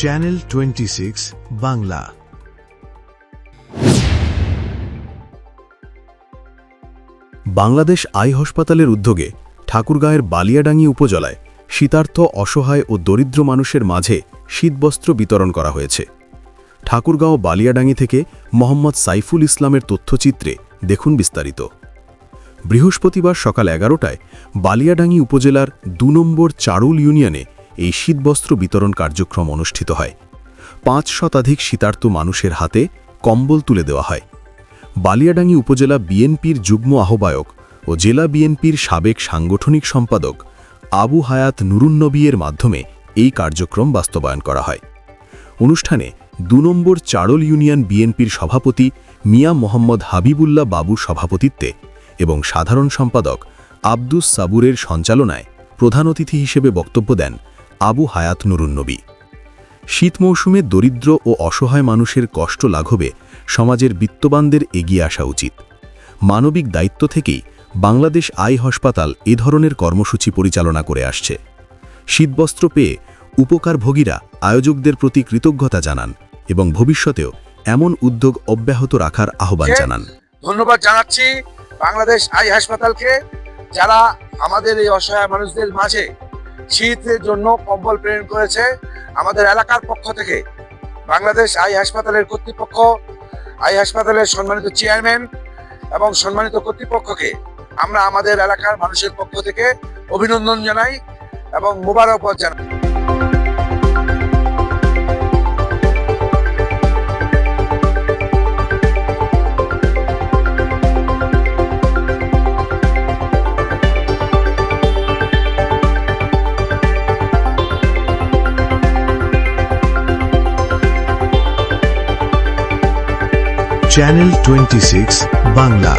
Channel 26 Bangla. Bangladesh I হাসপাতালের উদ্যোগে ঠাকুরগাঁয়ের বালিয়াডাঙ্গি উপজেলায় শীতার্থ, অসহায় ও দরিদ্র মানুষের মাঝে শীতবস্ত্র বিতরণ করা হয়েছে। ঠাকুরগাঁও বালিয়াডাঙ্গি থেকে মোহাম্মদ সাইফুল ইসলামের তথ্যচিত্রে দেখুন বিস্তারিত। বৃহস্পতিবার সকাল 11টায় বালিয়াডাঙ্গি উপজেলার ২ নম্বর চারুল ইউনিয়নে এই শীতবস্ত্র বিতরণ কার্যক্রম অনুষ্ঠিত হয়। ৫ শতাধিক শীতার্থ মানুষের হাতে কম্বল তুলে দেওয়া হয়। বালিয়াডাঙ্গি উপজেলা বিএনপির যুগ্ম আহ্বায়ক ও জেলা বিএনপির সাবেক সাংগঠনিক সম্পাদক আবু হায়াত নুরুন্নবীর মাধ্যমে এই কার্যক্রম বাস্তবায়ন করা হয়। অনুষ্ঠানে ২ নম্বর চারুল ইউনিয়ন বিএনপির সভাপতি মিয়া মোহাম্মদ হাবিবুল্লাহ বাবুর সভাপতিত্বে এবং সাধারণ সম্পাদক আব্দুস সাবুরের সঞ্চালনায় প্রধান অতিথি হিসেবে বক্তব্য দেন আবু হায়াত নুরুন্নবী। শীত মৌসুমে দরিদ্র ও অসহায় মানুষের কষ্ট লাঘবে সমাজের বিত্তবানদের এগিয়ে আসা উচিত। মানবিক দায়িত্ব থেকেই বাংলাদেশ আই হাসপাতাল এ ধরনের কর্মসূচি পরিচালনা করে আসছে। শীতবস্ত্র পেয়ে উপকারভোগীরা আয়োজকদের প্রতি কৃতজ্ঞতা জানান এবং ভবিষ্যতেও এমন উদ্যোগ অব্যাহত রাখার আহ্বান জানান। ধন্যবাদ জানাচ্ছি বাংলাদেশ আই হাসপাতালকে, যারা আমাদের এই অসহায় মানুষদের মাঝে শীতের জন্য কম্বল প্রেরণ করেছে। আমাদের এলাকার পক্ষ থেকে বাংলাদেশ আই হাসপাতালের কর্তৃপক্ষ, আই হাসপাতালের সম্মানিত চেয়ারম্যান এবং সম্মানিত কর্তৃপক্ষকে আমরা আমাদের এলাকার মানুষের পক্ষ থেকে অভিনন্দন জানাই এবং মোবারকবাদ জানাই। চ্যানেল 26 বাংলা।